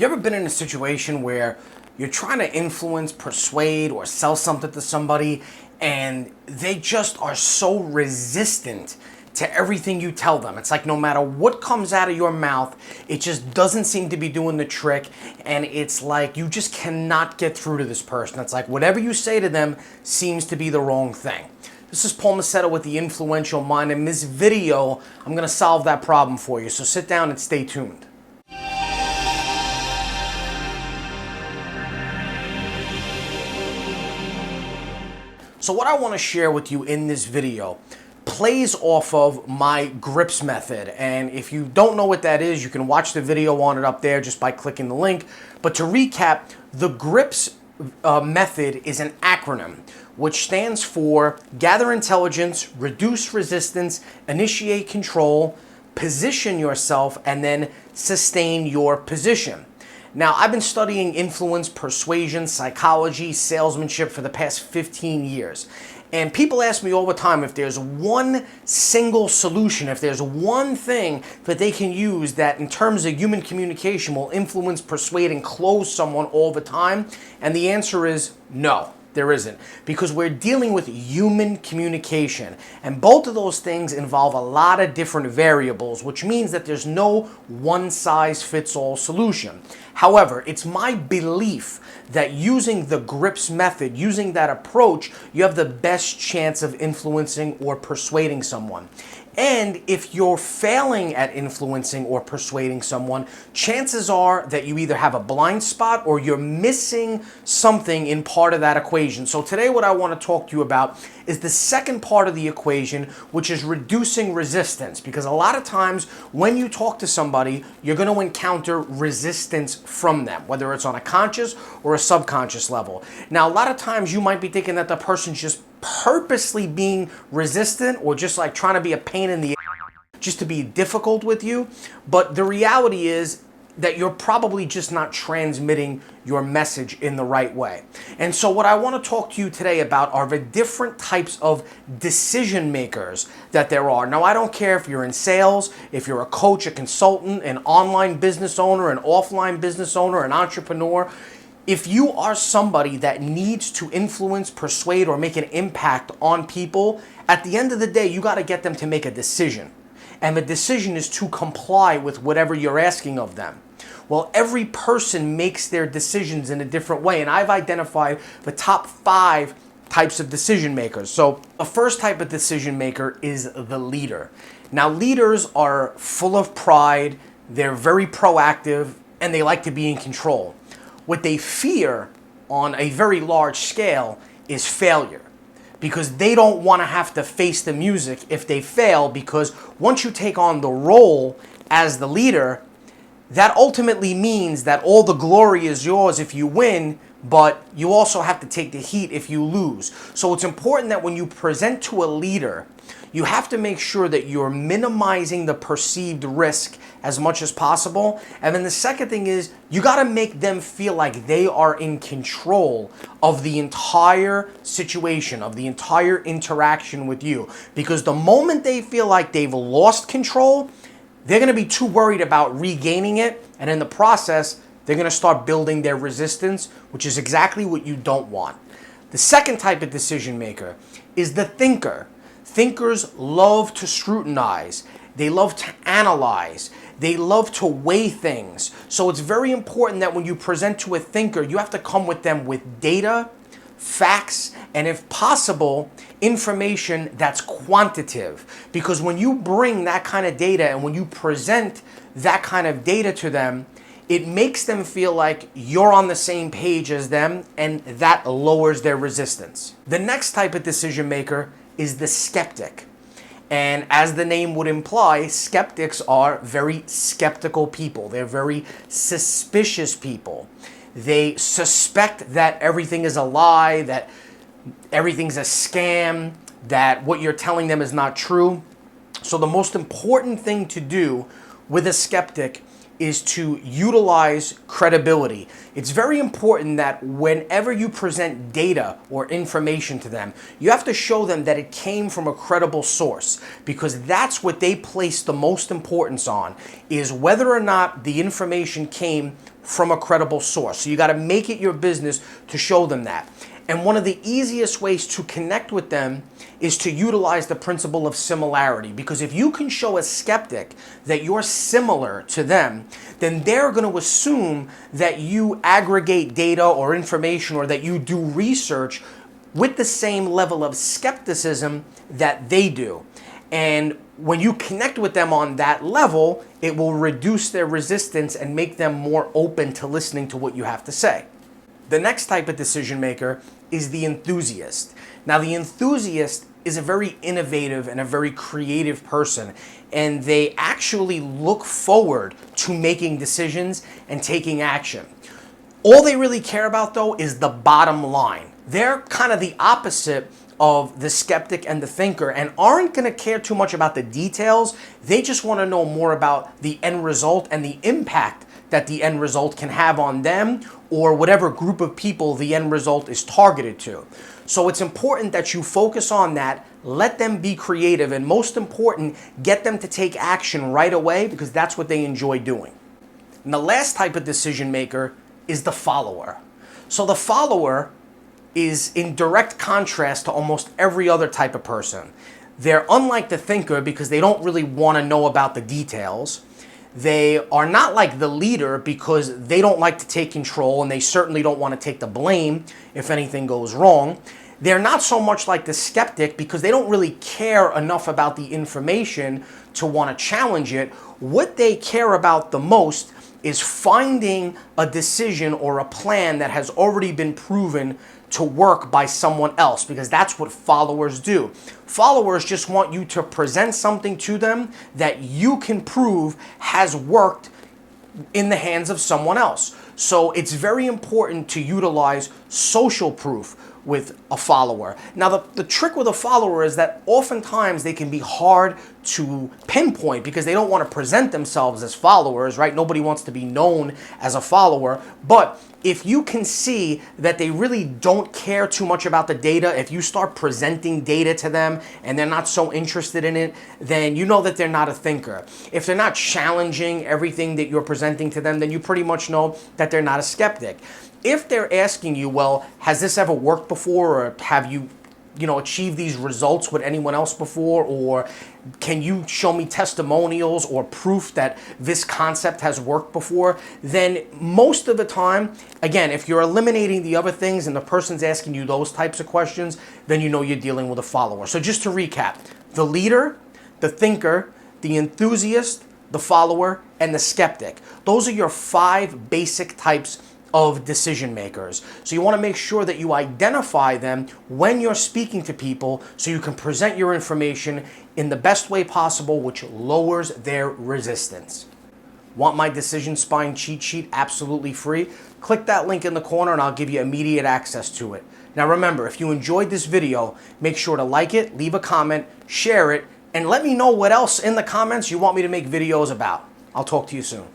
You ever been in a situation where you're trying to influence, persuade, or sell something to somebody and they just are so resistant to everything you tell them? It's like no matter what comes out of your mouth, it just doesn't seem to be doing the trick, and it's like you just cannot get through to this person. It's like whatever you say to them seems to be the wrong thing. This is Paul Mascetta with The Influential Mind. In this video, I'm going to solve that problem for you. So sit down and stay tuned. So what I want to share with you in this video plays off of my GRIPS method. And if you don't know what that is, you can watch the video on it up there just by clicking the link. But to recap, the GRIPS method is an acronym which stands for Gather Intelligence, Reduce Resistance, Initiate Control, Position Yourself, and then Sustain Your Position. Now, I've been studying influence, persuasion, psychology, salesmanship for the past 15 years. And people ask me all the time if there's one single solution, if there's one thing that they can use that in terms of human communication will influence, persuade, and close someone all the time. And the answer is no. There isn't, because we're dealing with human communication, and both of those things involve a lot of different variables, which means that there's no one-size-fits-all solution. However, it's my belief that using the GRIPS method, using that approach, you have the best chance of influencing or persuading someone. And if you're failing at influencing or persuading someone, chances are that you either have a blind spot or you're missing something in part of that equation. So today what I want to talk to you about is the second part of the equation, which is reducing resistance. Because a lot of times when you talk to somebody, you're going to encounter resistance from them, whether it's on a conscious or a subconscious level. Now, a lot of times you might be thinking that the person's just purposely being resistant or just like trying to be a pain in the just to be difficult with you. But the reality is that you're probably just not transmitting your message in the right way. And so what I want to talk to you today about are the different types of decision makers that there are. Now, I don't care if you're in sales, if you're a coach, a consultant, an online business owner, an offline business owner, an entrepreneur. If you are somebody that needs to influence, persuade, or make an impact on people, at the end of the day, you got to get them to make a decision. And the decision is to comply with whatever you're asking of them. Well, every person makes their decisions in a different way, and I've identified the top 5 types of decision makers. So a first type of decision maker is the leader. Now, leaders are full of pride, they're very proactive, and they like to be in control. What they fear on a very large scale is failure, because they don't want to have to face the music if they fail, because once you take on the role as the leader, that ultimately means that all the glory is yours if you win, but you also have to take the heat if you lose. So it's important that when you present to a leader, you have to make sure that you're minimizing the perceived risk as much as possible. And then the second thing is you got to make them feel like they are in control of the entire situation, of the entire interaction with you. Because the moment they feel like they've lost control, they're going to be too worried about regaining it. And in the process, they're going to start building their resistance, which is exactly what you don't want. The second type of decision maker is the thinker. Thinkers love to scrutinize. They love to analyze. They love to weigh things. So it's very important that when you present to a thinker, you have to come with them with data, facts, and if possible, information that's quantitative. Because when you bring that kind of data and when you present that kind of data to them, it makes them feel like you're on the same page as them, and that lowers their resistance. The next type of decision maker is the skeptic. And as the name would imply, skeptics are very skeptical people. They're very suspicious people. They suspect that everything is a lie, that everything's a scam, that what you're telling them is not true. So the most important thing to do with a skeptic is to utilize credibility. It's very important that whenever you present data or information to them, you have to show them that it came from a credible source, because that's what they place the most importance on, is whether or not the information came from a credible source. So you got to make it your business to show them that. And one of the easiest ways to connect with them is to utilize the principle of similarity. Because if you can show a skeptic that you're similar to them, then they're going to assume that you aggregate data or information, or that you do research with the same level of skepticism that they do. And when you connect with them on that level, it will reduce their resistance and make them more open to listening to what you have to say. The next type of decision maker is the enthusiast. Now, the enthusiast is a very innovative and a very creative person, and they actually look forward to making decisions and taking action. All they really care about, though, is the bottom line. They're kind of the opposite of the skeptic and the thinker, and aren't going to care too much about the details. They just want to know more about the end result and the impact that the end result can have on them, or whatever group of people the end result is targeted to. So it's important that you focus on that, let them be creative, and most important, get them to take action right away, because that's what they enjoy doing. And the last type of decision maker is the follower. So the follower is in direct contrast to almost every other type of person. They're unlike the thinker because they don't really want to know about the details. They are not like the leader because they don't like to take control, and they certainly don't want to take the blame if anything goes wrong. They're not so much like the skeptic because they don't really care enough about the information to want to challenge it. What they care about the most is finding a decision or a plan that has already been proven to work by someone else, because that's what followers do. Followers just want you to present something to them that you can prove has worked in the hands of someone else. So it's very important to utilize social proof with a follower. Now, the trick with a follower is that oftentimes they can be hard to pinpoint because they don't want to present themselves as followers, right? Nobody wants to be known as a follower. But if you can see that they really don't care too much about the data, if you start presenting data to them and they're not so interested in it, then you know that they're not a thinker. If they're not challenging everything that you're presenting to them, then you pretty much know that they're not a skeptic. If they're asking you, well, has this ever worked before, or have you achieved these results with anyone else before, or can you show me testimonials or proof that this concept has worked before, then most of the time, again, if you're eliminating the other things and the person's asking you those types of questions, then you know you're dealing with a follower. So just to recap, the leader, the thinker, the enthusiast, the follower, and the skeptic. Those are your 5 basic types of decision makers. So you want to make sure that you identify them when you're speaking to people, so you can present your information in the best way possible, which lowers their resistance. Want my decision spine cheat sheet absolutely free? Click that link in the corner and I'll give you immediate access to it. Now remember, if you enjoyed this video, make sure to like it, leave a comment, share it, and let me know what else in the comments you want me to make videos about. I'll talk to you soon.